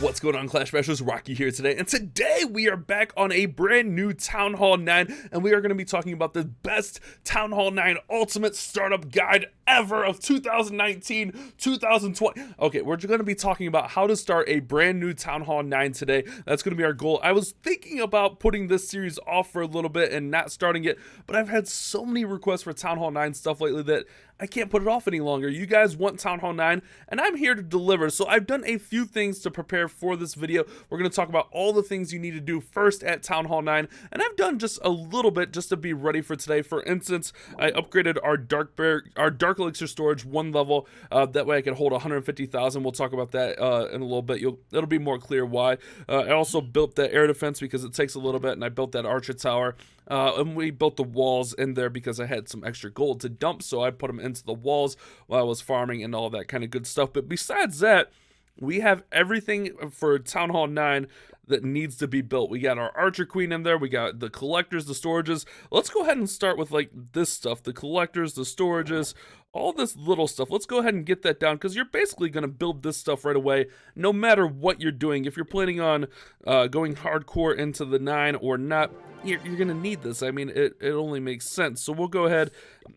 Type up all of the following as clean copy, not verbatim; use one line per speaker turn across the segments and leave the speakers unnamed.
What's going on, Clash Bashers? Rocky here today, and today we are back on a brand new Town Hall 9, and we are going to be talking about the best Town Hall 9 Ultimate Startup Guide ever of 2019-2020. Okay, we're going to be talking about how to start a brand new Town Hall 9 today. That's going to be our goal. I was thinking about putting this series off for a little bit and not starting it, but I've had so many requests for Town Hall 9 stuff lately that I can't put it off any longer. You guys want Town Hall 9, and I'm here to deliver. So I've done a few things to prepare for this video. We're going to talk about all the things you need to do first at Town Hall 9, and I've done just a little bit just to be ready for today. For instance, I upgraded our Dark Elixir storage one level. That way I can hold 150,000. We'll talk about that in a little bit. It'll be more clear why. I also built that air defense because it takes a little bit, and I built that archer tower. And we built the walls in there because I had some extra gold to dump, so I put them into the walls while I was farming and all that kind of good stuff. But besides that, we have everything for Town Hall 9 that needs to be built. We got our Archer Queen in there, we got the collectors, the storages. Let's go ahead and start with like this stuff, the collectors, the storages, all this little stuff. Let's go ahead and get that down because you're basically going to build this stuff right away no matter what you're doing. If you're planning on going hardcore into the 9 or not, you're going to need this. I mean, it only makes sense. So we'll go ahead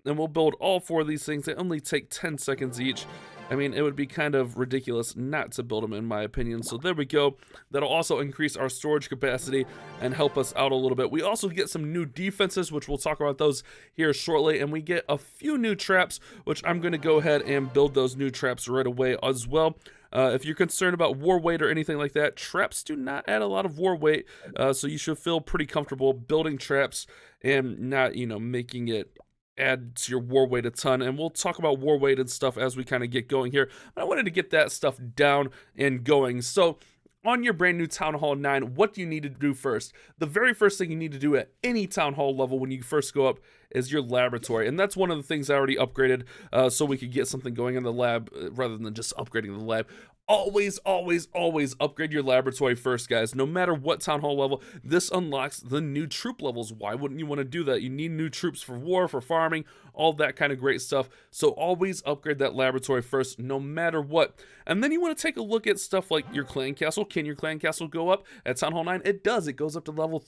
and we'll build all 4 of these things. They only take 10 seconds each. I mean, it would be kind of ridiculous not to build them, in my opinion. So there we go. That'll also increase our storage capacity and help us out a little bit. We also get some new defenses, which we'll talk about those here shortly. And we get a few new traps, which I'm going to go ahead and build those new traps right away as well. If you're concerned about war weight or anything like that, traps do not add a lot of war weight. So you should feel pretty comfortable building traps and not, making it add to your war weight a ton. And we'll talk about war weight and stuff as we kind of get going here. But I wanted to get that stuff down and going. So on your brand new Town Hall 9, what do you need to do first? The very first thing you need to do at any Town Hall level when you first go up is your laboratory. And that's one of the things I already upgraded so we could get something going in the lab rather than just upgrading the lab. Always, always, always upgrade your laboratory first, guys. No matter what Town Hall level, this unlocks the new troop levels. Why wouldn't you want to do that? You need new troops for war, for farming, all that kind of great stuff. So always upgrade that laboratory first, no matter what. And then you want to take a look at stuff like your clan castle. Can your clan castle go up at Town Hall 9? It does. It goes up to level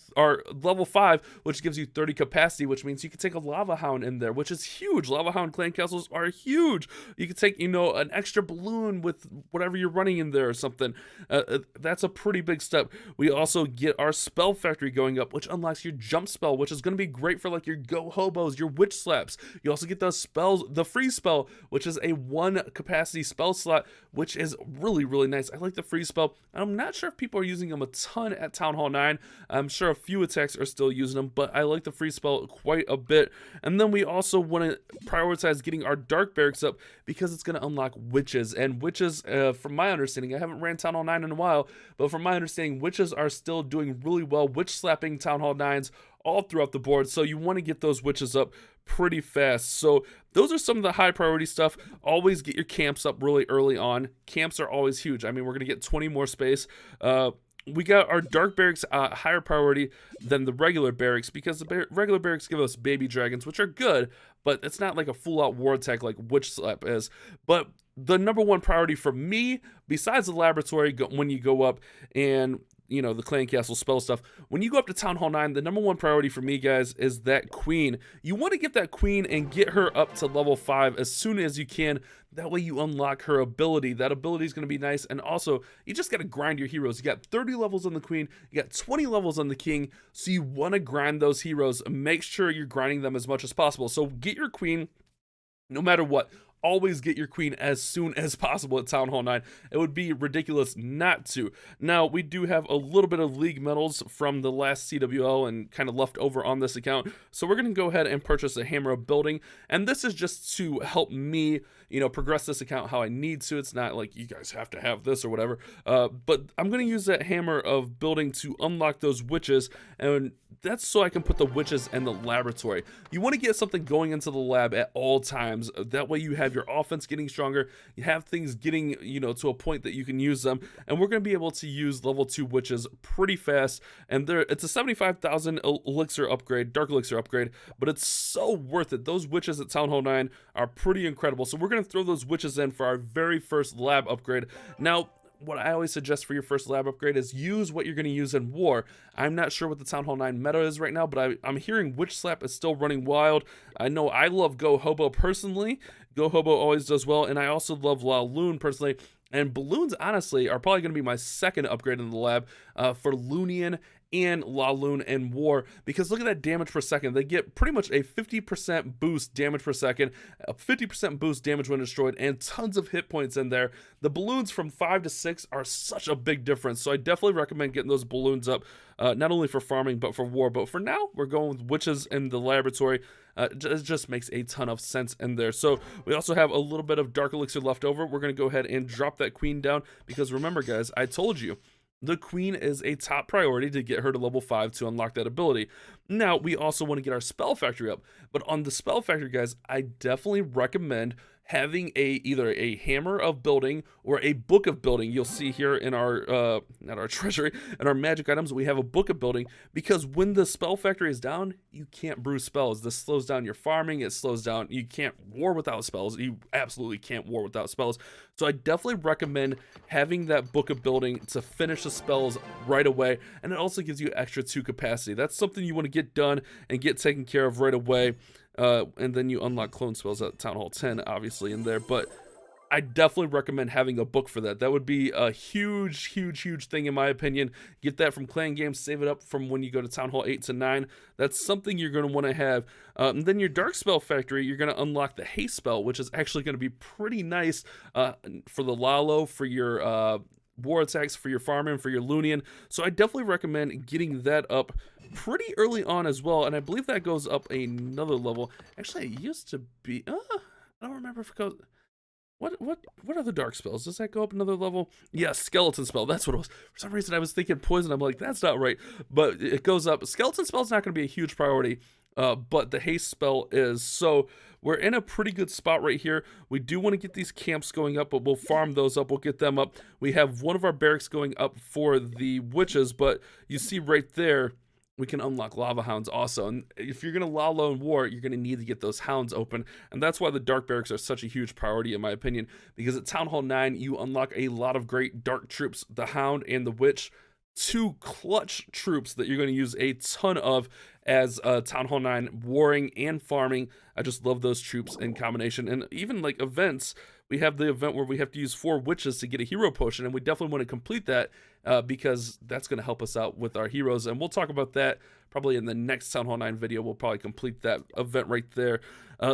5, which gives you 30 capacity, which means you can take a lava hound in there, which is huge. Lava hound clan castles are huge. You can take, an extra balloon with whatever you're running in there or something. That's a pretty big step. We also get our spell factory going up, which unlocks your jump spell, which is going to be great for like your go hobos, your witch slaps. You also get those spells, the free spell, which is a 1 capacity spell slot, which is really, really nice. I like the free spell. I'm not sure if people are using them a ton at Town Hall 9. I'm sure a few attacks are still using them, but I like the free spell quite a bit. And then we also want to prioritize getting our dark barracks up because it's going to unlock witches. And witches, from my understanding, I haven't ran Town Hall 9 in a while, but from my understanding, witches are still doing really well, witch slapping Town Hall 9s all throughout the board, so you want to get those witches up pretty fast. So those are some of the high priority stuff. Always get your camps up really early on. Camps are always huge. I mean, we're going to get 20 more space. We got our dark barracks higher priority than the regular barracks because the regular barracks give us baby dragons, which are good, but it's not like a full-out war attack like Witch Slap is. But the number 1 priority for me, besides the laboratory, when you go up and the clan castle spell stuff, when you go up to Town Hall 9, the number 1 priority for me, guys, is that queen. You want to get that queen and get her up to level 5 as soon as you can. That way you unlock her ability. That ability is going to be nice. And also, you just got to grind your heroes. You got 30 levels on the queen. You got 20 levels on the king. So you want to grind those heroes. Make sure you're grinding them as much as possible. So get your queen no matter what. Always get your queen as soon as possible at Town Hall 9. It would be ridiculous not to. Now, we do have a little bit of league medals from the last CWL and kind of left over on this account. So we're going to go ahead and purchase a hammer of building. And this is just to help me, progress this account how I need to. It's not like you guys have to have this or whatever. But I'm going to use that hammer of building to unlock those witches. And that's so I can put the witches in the laboratory. You want to get something going into the lab at all times. That way you have your offense getting stronger. You have things getting, to a point that you can use them. And we're going to be able to use level 2 witches pretty fast. And it's a 75,000 elixir upgrade, dark elixir upgrade, but it's so worth it. Those witches at Town Hall 9 are pretty incredible. So we're going to throw those witches in for our very first lab upgrade. Now, what I always suggest for your first lab upgrade is use what you're going to use in war. I'm not sure what the Town Hall 9 meta is right now, but I'm hearing Witch Slap is still running wild. I know I love Go Hobo personally. Go Hobo always does well, and I also love La Loon personally. And balloons, honestly, are probably going to be my second upgrade in the lab for Loonian and La Loon and War, because look at that damage per second. They get pretty much a 50% boost damage per second, a 50% boost damage when destroyed, and tons of hit points in there. The balloons from 5 to 6 are such a big difference, so I definitely recommend getting those balloons up, not only for farming, but for war. But for now, we're going with witches in the laboratory. It just makes a ton of sense in there. So we also have a little bit of dark elixir left over. We're going to go ahead and drop that queen down, because remember, guys, I told you, the queen is a top priority to get her to level 5 to unlock that ability. Now, we also want to get our spell factory up. But on the spell factory, guys, I definitely recommend having either a hammer of building or a book of building. You'll see here in our not our treasury, in our magic items, we have a book of building, because when the spell factory is down, you can't brew spells. This slows down your farming. It slows down. You can't war without spells. You absolutely can't war without spells. So I definitely recommend having that book of building to finish the spells right away, and it also gives you extra 2 capacity. That's something you want to get done and get taken care of right away. And then you unlock clone spells at Town Hall 10, obviously, in there. But I definitely recommend having a book for that. That would be a huge, huge, huge thing, in my opinion. Get that from clan games. Save it up from when you go to Town Hall 8 to 9. That's something you're going to want to have. And then your Dark Spell Factory, you're going to unlock the Haste Spell, which is actually going to be pretty nice for the Lalo, for your war attacks, for your farming, for your Loonian. So I definitely recommend getting that up pretty early on as well, and I believe that goes up another level. Actually, it used to be I don't remember if it goes, what other dark spells, does that go up another level? Yeah, skeleton spell, that's what it was. For some reason I was thinking poison. I'm like, that's not right, but it goes up. Skeleton spell is not going to be a huge priority, but the haste spell is. So we're in a pretty good spot right here. We do want to get these camps going up, but we'll farm those up. We'll get them up. We have one of our barracks going up for the witches, but you see right there, we can unlock lava hounds also. And if you're going to Lalo in war, you're going to need to get those hounds open. And that's why the dark barracks are such a huge priority, in my opinion, because at Town Hall 9, you unlock a lot of great dark troops, the hound and the witch. 2 clutch troops that you're going to use a ton of as Town Hall 9 warring and farming. I just love those troops in combination. And even like events, we have the event where we have to use 4 witches to get a hero potion, and we definitely want to complete that because that's going to help us out with our heroes. And we'll talk about that probably in the next Town Hall 9 video. We'll probably complete that event right there.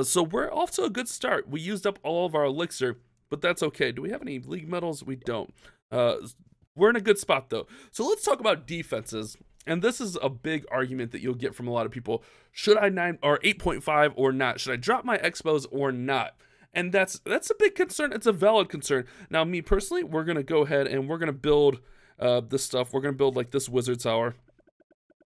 So we're off to a good start. We used up all of our elixir, but that's okay. Do we have any league medals? We don't. We're in a good spot though. So let's talk about defenses. And this is a big argument that you'll get from a lot of people. Should I 8.5 or not? Should I drop my expos or not? And that's a big concern. It's a valid concern. Now, me personally, we're gonna go ahead and we're gonna build this stuff. We're gonna build like this wizard tower.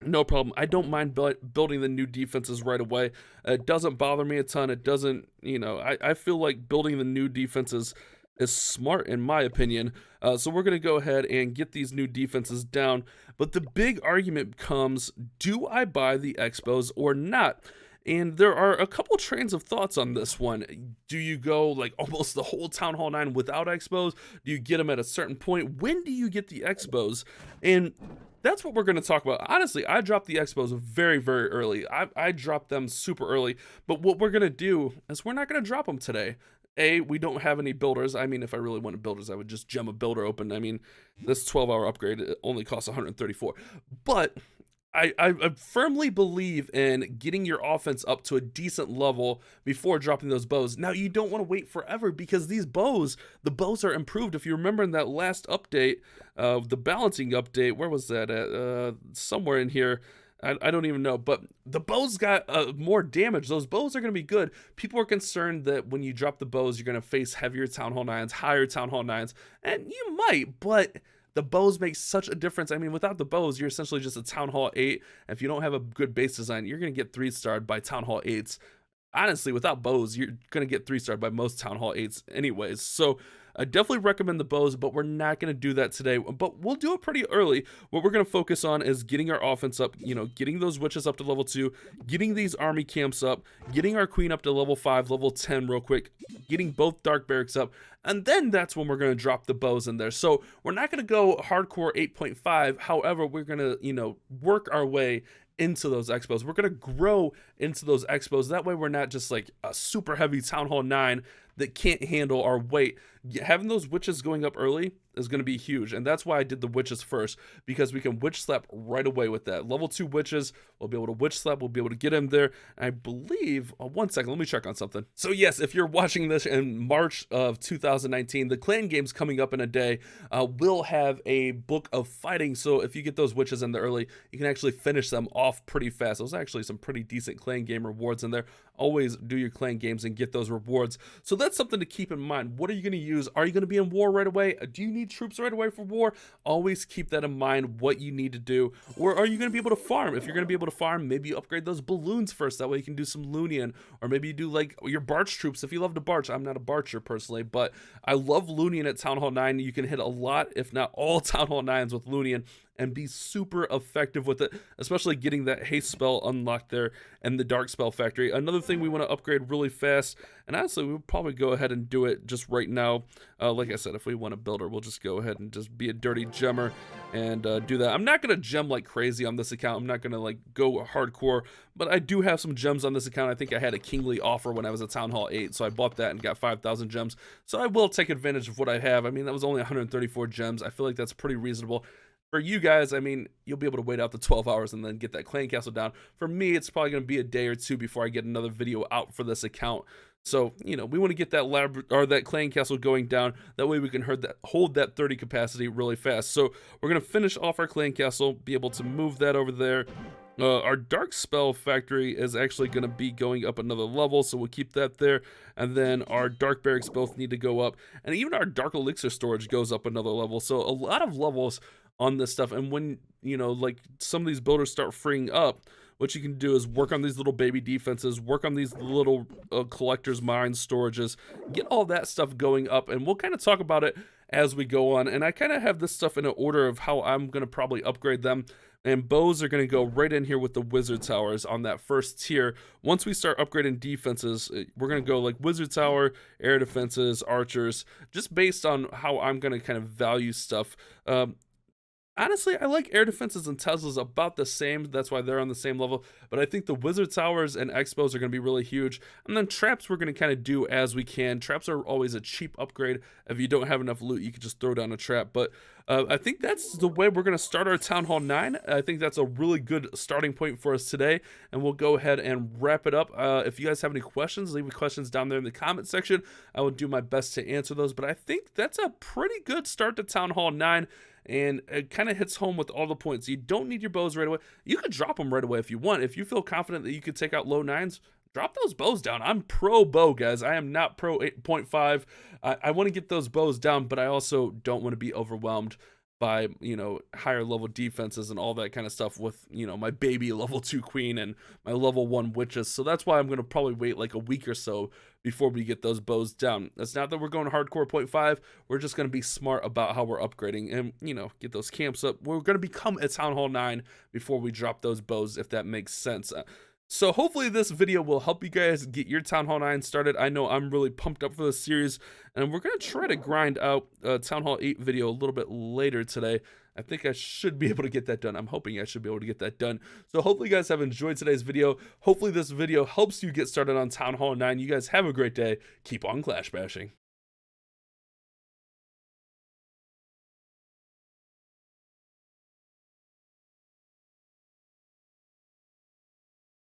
No problem. I don't mind building the new defenses right away. It doesn't bother me a ton. It doesn't, you know, I feel like building the new defenses is smart, in my opinion. So we're going to go ahead and get these new defenses down. But the big argument comes, do I buy the expos or not? And there are a couple trains of thoughts on this one. Do you go like almost the whole Town Hall 9 without expos? Do you get them at a certain point? When do you get the expos? And that's what we're going to talk about. Honestly, I dropped the expos very, very early. I dropped them super early. But what we're going to do is we're not going to drop them today. We don't have any builders. I mean, if I really wanted builders, I would just gem a builder open. I mean, this 12-hour upgrade, it only costs 134. But I firmly believe in getting your offense up to a decent level before dropping those bows. Now, you don't want to wait forever because these bows, the bows are improved. If you remember in that last update, the balancing update, where was that at? Somewhere in here. I don't even know, but the bows got more damage. Those bows are going to be good. People are concerned that when you drop the bows, you're going to face heavier Town Hall 9s, higher Town Hall 9s, and you might, but the bows make such a difference. I mean, without the bows, you're essentially just a Town Hall 8. If you don't have a good base design, you're going to get 3-starred by Town Hall 8s. Honestly, without bows, you're going to get 3-starred by most Town Hall 8s anyways. So I definitely recommend the bows, but we're not going to do that today, but we'll do it pretty early. What we're going to focus on is getting our offense up, you know, getting those witches up to level 2, getting these army camps up, getting our queen up to level 5, level 10 real quick, getting both dark barracks up, and then that's when we're going to drop the bows in there. So we're not going to go hardcore 8.5. However, we're going to, you know, work our way into those expos. We're going to grow into those expos. That way we're not just like a super heavy Town Hall 9 that can't handle our weight. Having those witches going up early is going to be huge, and that's why I did the witches first, because we can witch slap right away with that. Level 2 witches, we'll be able to witch slap, we'll be able to get in there. I believe, one second, let me check on something. So yes, if you're watching this in March of 2019, the clan game's coming up in a day. We'll have a book of fighting, so if you get those witches in there early, you can actually finish them off pretty fast. There's actually some pretty decent clan game rewards in there. Always do your clan games and get those rewards. So that's something to keep in mind. What are you going to use? Are you going to be in war right away? Do you need troops right away for war? Always keep that in mind, what you need to do. Or are you going to be able to farm? If you're going to be able to farm, maybe you upgrade those balloons first. That way you can do some Loonian. Or maybe you do like your Barch troops if you love to Barch. I'm not a Barcher personally, but I love Loonian at Town Hall 9. You can hit a lot, if not all Town Hall 9s with Loonian, and be super effective with it, especially getting that haste spell unlocked there and the dark spell factory. Another thing we want to upgrade really fast, and honestly we would probably go ahead and do it just right now. Like I said, if we want to build her, we'll just go ahead and just be a dirty gemmer and do that. I'm not going to gem like crazy on this account. I'm not going to like go hardcore, but I do have some gems on this account. I think I had a kingly offer when I was at Town Hall 8, so I bought that and got 5,000 gems. So I will take advantage of what I have. I mean, that was only 134 gems. I feel like that's pretty reasonable. For you guys, I mean, you'll be able to wait out the 12 hours and then get that clan castle down. For me, it's probably going to be a day or two before I get another video out for this account. So, you know, we want to get that that clan castle going down. That way we can hold that 30 capacity really fast. So we're going to finish off our clan castle, be able to move that over there. Our dark spell factory is actually going to be going up another level, so we'll keep that there. And then our dark barracks both need to go up, and even our dark elixir storage goes up another level. So a lot of levels on this stuff. And when, you know, like some of these builders start freeing up, what you can do is work on these little baby defenses, work on these little collectors mines, storages, get all that stuff going up, and we'll kind of talk about it as we go on. And I kind of have this stuff in an order of how I'm going to probably upgrade them. And bows are going to go right in here with the wizard towers on that first tier. Once we start upgrading defenses, we're going to go like wizard tower, air defenses, archers, just based on how I'm going to kind of value stuff. Honestly, I like air defenses and Teslas about the same. That's why they're on the same level. But I think the wizard towers and expos are going to be really huge. And then traps we're going to kind of do as we can. Traps are always a cheap upgrade. If you don't have enough loot, you can just throw down a trap. But I think that's the way we're going to start our Town Hall 9. I think that's a really good starting point for us today. And we'll go ahead and wrap it up. If you guys have any questions, leave your questions down there in the comment section. I will do my best to answer those. But I think that's a pretty good start to Town Hall 9. And it kind of hits home with all the points. You don't need your bows right away. You could drop them right away if you want. If you feel confident that you could take out low 9s, drop those bows down. I'm pro bow, guys. I am not pro 8.5. I want to get those bows down, but I also don't want to be overwhelmed by, you know, higher level defenses and all that kind of stuff with, you know, my baby level 2 queen and my level 1 witches. So that's why I'm going to probably wait like a week or so before we get those bows down. It's not that we're going hardcore 0.5. We're just going to be smart about how we're upgrading and, you know, get those camps up. We're going to become a Town Hall 9 before we drop those bows, if that makes sense. So hopefully this video will help you guys get your Town Hall 9 started. I know I'm really pumped up for this series, and we're going to try to grind out a Town Hall 8 video a little bit later today. I think I should be able to get that done. I'm hoping I should be able to get that done. So hopefully you guys have enjoyed today's video. Hopefully this video helps you get started on Town Hall 9. You guys have a great day. Keep on clash bashing.